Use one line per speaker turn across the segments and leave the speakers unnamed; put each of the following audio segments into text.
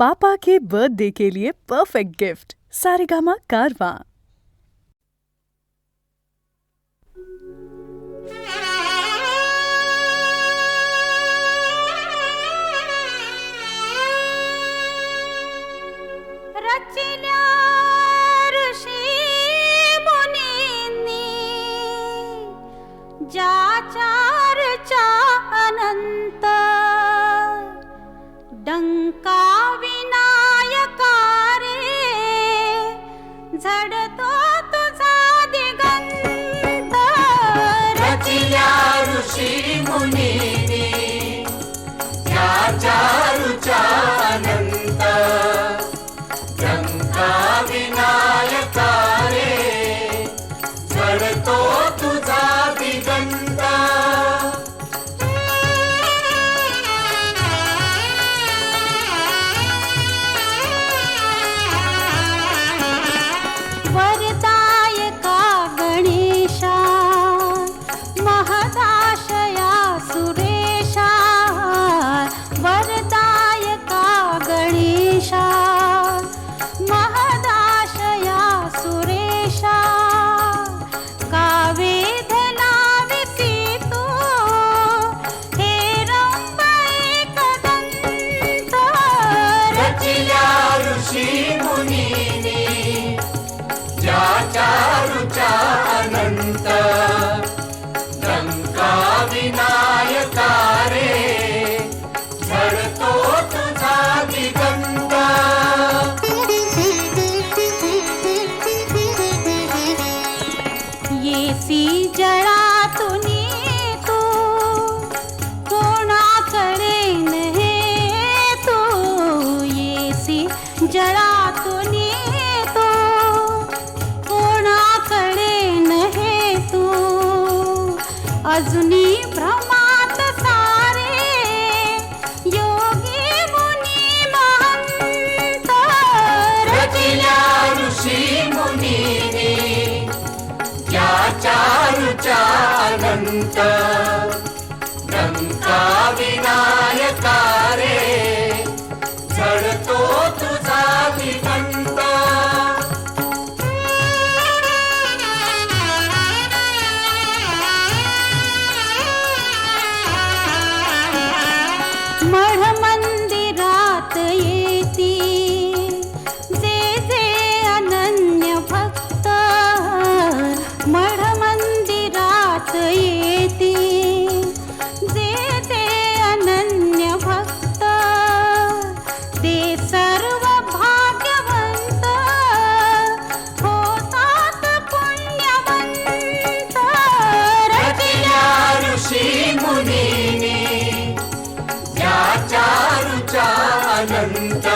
पापा के birthday के लिए perfect gift Saregama कारवां।
रचिल्या ऋषी मुनींनी ज्याच्या ऋचा अनंत डंका विनायका रे झडतो तुझा दिगंत
रचिल्या ऋषी मुनींनी ज्याच्या ऋचा अनंत डंका विनायका रे झडतो तुझा दिगंत
वरदायका गणेशा महदाशया सुरेशा वरदायका गणेशा महदाशया सुरेशा का वेदना विसितो हे रंब एकदंत
रचिल्या ऋषी मुनींनी ज्याच्या ऋचा अनंत डंका विनायका रे झडतो तुझा दिगंत
येसी जळातून तू कोणाकडे नहे तू येसी जळातून तू कोणाकडे नहे तू अजूनी भ्रमात सारे योगी मुनी महंत
रचिल्या ऋषी मुनींनी ज्याच्या ऋचा अनंत डंका विनायका रे झडतो तुझा दिगंत
मढ मंदिरात येती जे जे अनन्य भक्त मढ मंदिरात येती जे जे अनन्य भक्त ते सर्व भाग्यवंत होतात पुण्यवंत
रचिल्या ऋषी मुनींनी ज्याच्या ऋचा अनंत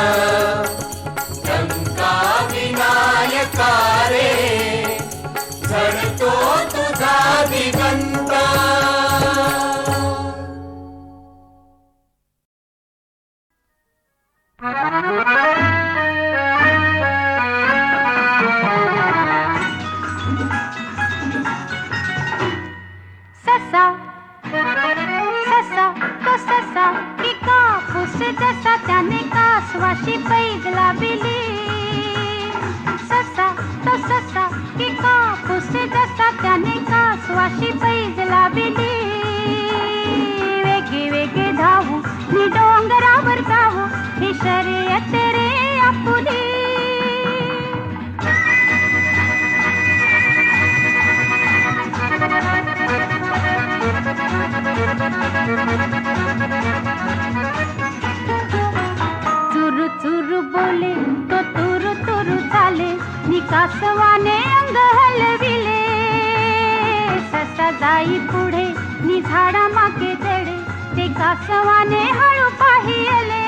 डंका विनायका रे झडतो तुझा दिगंत
ससा ससा तो ससा की कापूस जसा त्याने कासवाशी पैज लाविली ससा तो ससा की कापूस जसा त्याने कासवाशी पैज लाविली वेगे वेगे धावू नि डोंगरावर जाऊ ही शर्यत रे आपुली चुरू चुरू बोले तो तुरु तुरु चाले निकासवाने अंग हलविले ससा जाई पुढे नि झाडा मागे चढे ते कासवाने हळू पाहिले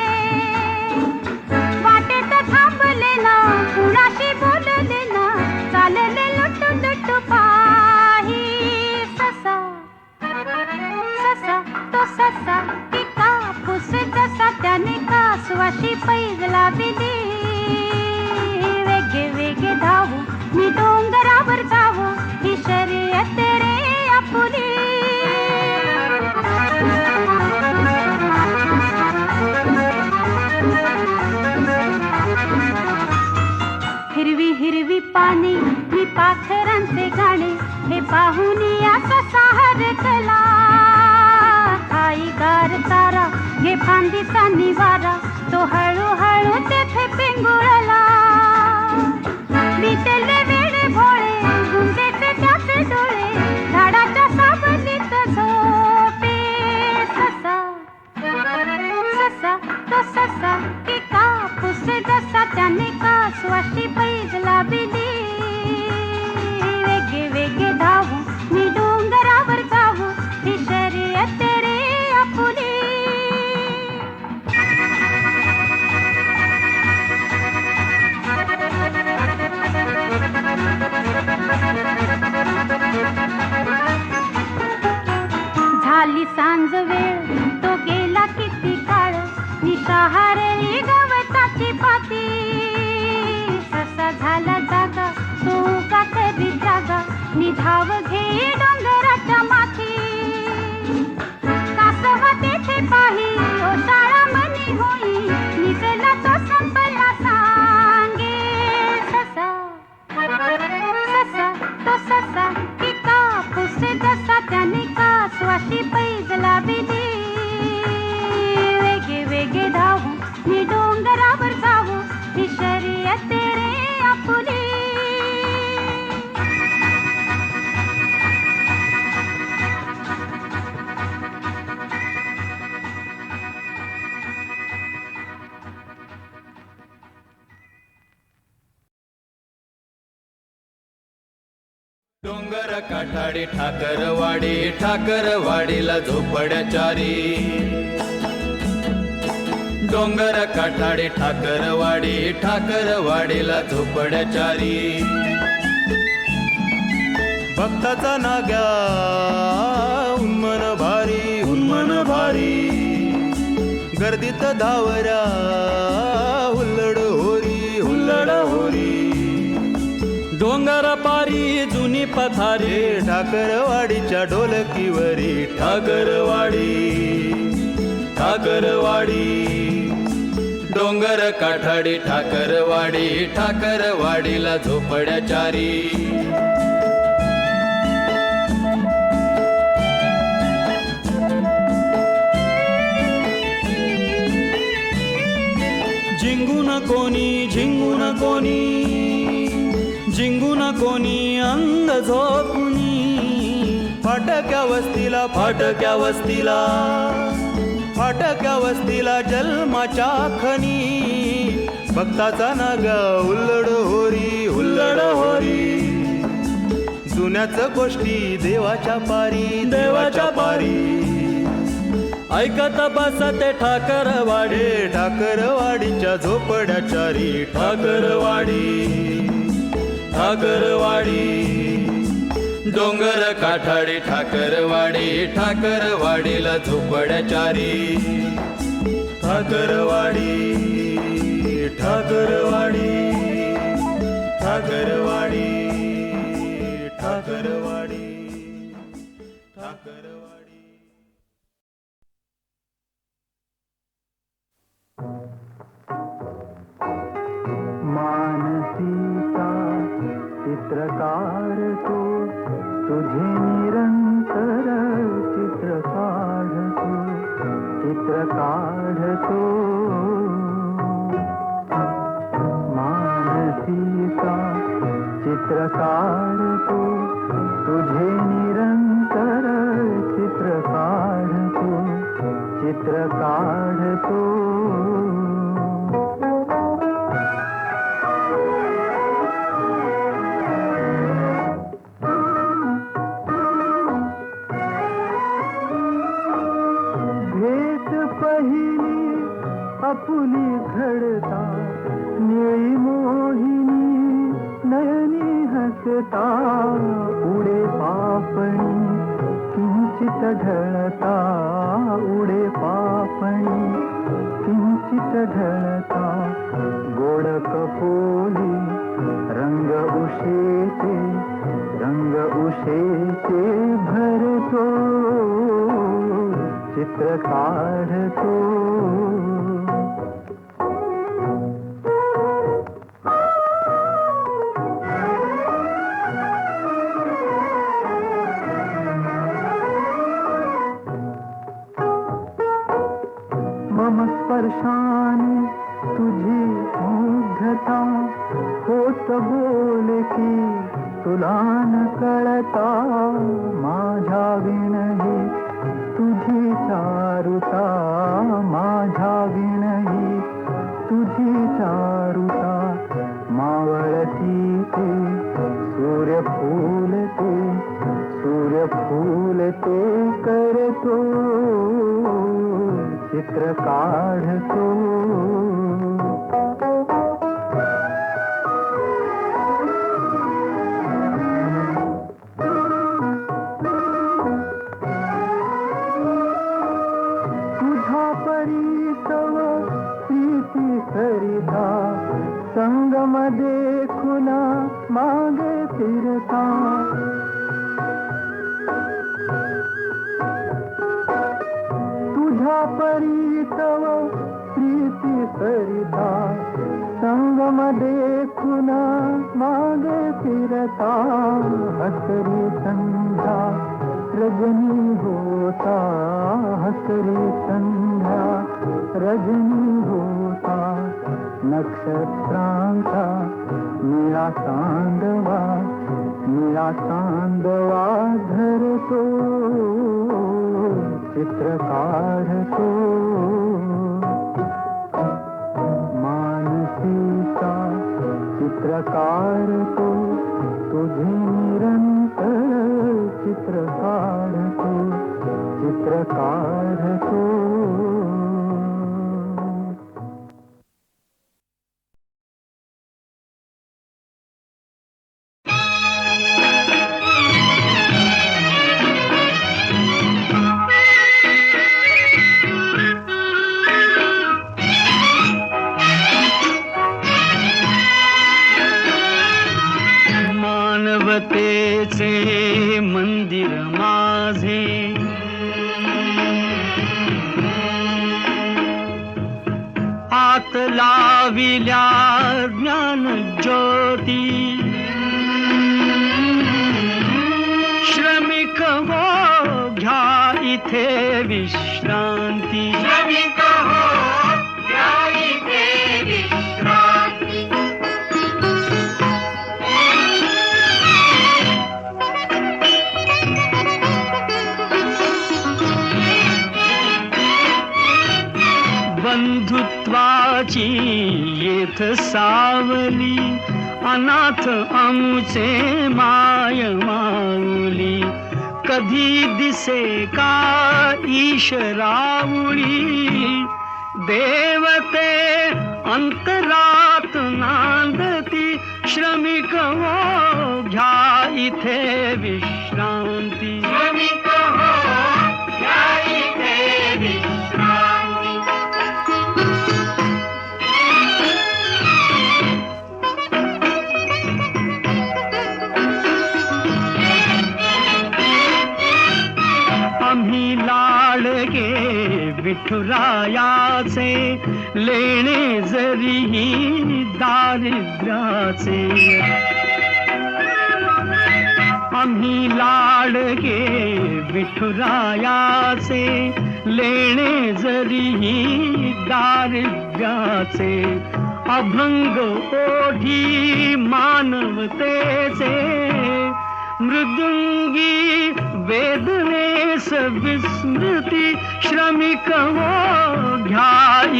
वाटेत थांबले ना कुणाशी बोलले ना चालले लुटू लुटू पाही ससा ससा तो ससा की कापूस जसा त्याने कासवाशी पैज लाविली वेगे वेगे धावू मी डोंगरावर जाऊ ही शर्यत रे आपुली हे पाहुनी असा हरकला आई गार तारा घे फांदीचा निवारा तो हळूहळू तेथे पिंगुळला विटेले वेडे भोळे गुंजेचे त्याचे डोळे झाडाच्या सावलीत झोपे ससा ससा तो ससा की कापूस जसा त्याने कासवाशी पैज लाविली वेगे वेगे धावू मी डोंगरावर जाऊ ही शर्यत रे आपुली झाली सांज वेळ तो गेला किती काळ निशाहारली गवताची पाती ससा झाला जागा तो का कधी जागा निधाव घे डोंगराच्या माथी कासव तेथे पाही ओ शाळा मनी होई निजला तो संपला सांगे ससा ससा तो ससा की कापूस जसा त्याने कासवाशी पैज लाविली वेगे वेगे धावू मी डोंगरावर जाऊ ही शर्यत रे आपुली
डोंगर काठाडी ठाकरवाडीला झोपड्याचारी डोंगर काठाडी ठाकरवाडीला झोपड्याचारी भक्ताचा नाग्या उन्मन भारी गर्दीत धावऱ्या हुल्लड होरी डोंगर पारी जुनी पथारी ठाकरवाडीच्या ढोलकीवरी ठाकरवाडी डोंगर काठाडी ठाकरवाडीला झोपड्याचारी झिंगून कोणी अंग झोपुनी फाटक्या वस्तीला जन्माच्या खनी भक्ताचा नागा हुल्लड होरी जुन्याच गोष्टी देवाच्या पारी ऐकत बसते ठाकरवाडीच्या झोपड्याचारी ठाकरवाडी डोंगर काठाडी ठाकरवाडीला झोपड्याचारी ठाकरवाडी
मानसिका चित्रकार तू तुझे निरंतर चित्र काढतो मानसिका चित्रकार तू तुझे निरंतर चित्र काढतो आपुली घडता निळी मोहिनी नयनी हसता उडे पापणी किंचित ढळता गोड कपोली रंग उशेचे भरतो चित्र काढतो कबूल की तुला न कळता माझ्या विणही तुझी चारुता माझ्या विणही तुझी चारुता मावळती ते सूर्यफूल ते करतो चित्र काढतो सरिता संगम देखुना मागे फिरता तुझ्या परीतव प्रीती सरिता संगम देखुना मागे फिरता हसरी संध्या रजनी होता हसरी संध्या रजनी होता नक्षत्रांचा निळा चांदवा धरतो चित्र काढतो मानसीचा चित्र काढतो तुझे निरंतर चित्र काढतो
मानवतेचे मंदिर माझे आत लाविल्या ज्ञान ज्योती श्रमिक हो घ्या इथे विश्रांती श्रमिक हो घ्या इथे विश्रांती बंधुत्वाची येथ सावली अनाथ आमुचे माय माऊली कधी दिसे का ईशरावळी देवते अंतरात नांदती श्रमिक हो घ्या इथे विश्रांती श्रमिक हो घ्या इथे विश्रांती आम्ही लाडके विठुरायाचे लेणे जरीही दारिद्र्याचे आम्ही लाडके विठुरायाचे लेणे जरीही दारिद्र्याचे अभंग ओढी मानवतेचे मृदुंगी वेदनेस विस्मृती श्रमिक हो घ्या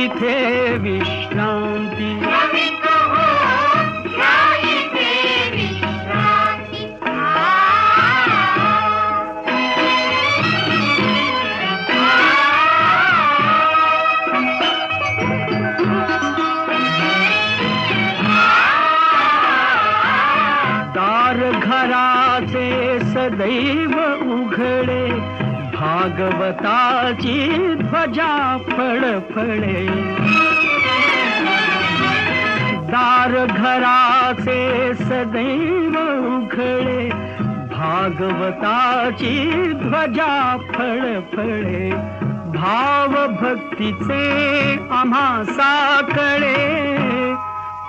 इथे विश्रांती श्रमिक हो घ्या इथे विश्रांती दार घराचे सदैव उघडे भागवताची ध्वजा फडफडे दार घराचे सदैव उघडे भागवताची ध्वजा फडफडे भाव भक्तीचे आम्हा साकडे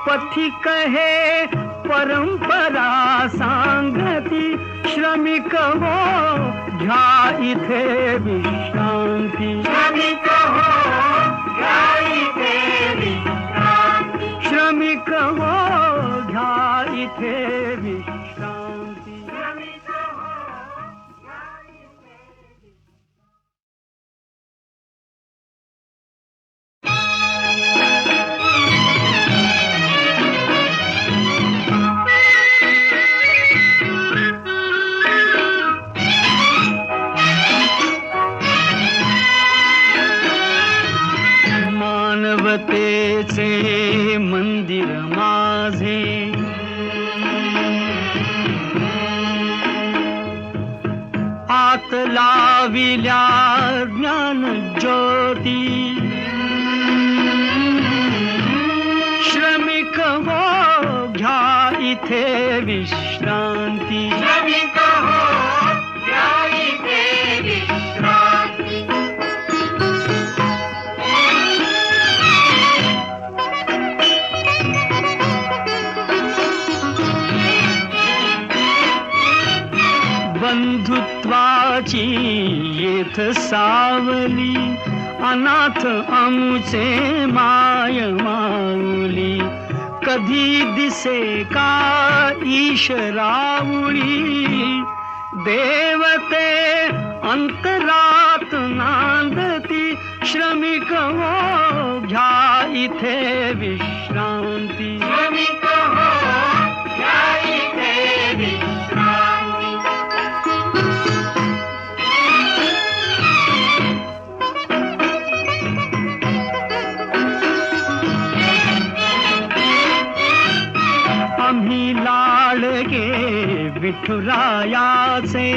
पथिक हे परंपरा सांगती श्रमिक हो घ्या इथे विश्रांती श्रमिक हो घ्या इथे विश्रांती श्रमिक हो घ्या हात लाविल्या ज्ञान ज्योती श्रमिक हो घ्या इथे विश्रांती
श्रमिक हो घ्या इथे विश्रांती
बंधुत्वाची येथ सावली अनाथ आमुचे माय माऊली कधी दिसे का ईशरावळी देवते अंतरात नांदती श्रमिक हो घ्या इथे विश्रांती
श्रमिक हो घ्या इथे विश्रांती
आम्ही लाडके विठुरायाचे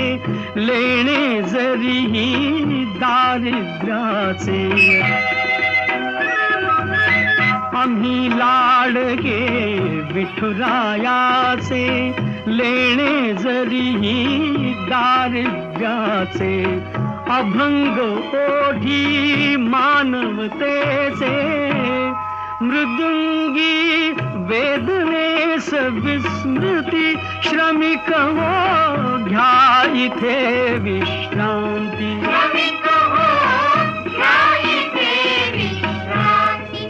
लेणे जरीही दारिद्र्याचे आम्ही लाडके विठुरायाचे लेणे जरीही दारिद्र्याचे अभंग ओढी मानवतेचे मृदुंगी वेदनेस विस्मृती श्रमिक हो घ्या इथे विश्रांती
श्रमिक हो घ्या इथे विश्रांती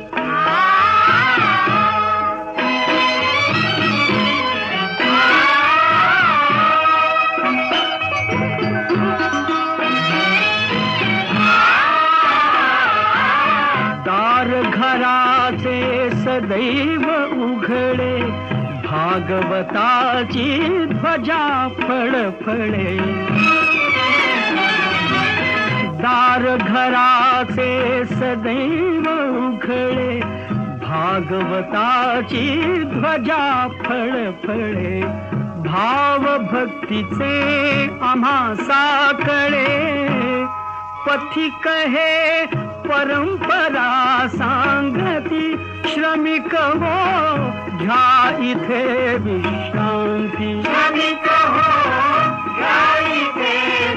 दार घराचे सदैव उघडे भागवताची ध्वजा फळफळे दार घराचे सदैव उघडे भागवताची ध्वजा फळफळे भाव भक्तीचे आम्हा साकळे पथिक हे परंपरा सांगती श्रमिक हो घ्या इथे विश्रांती
श्रमिक हो घ्या इथे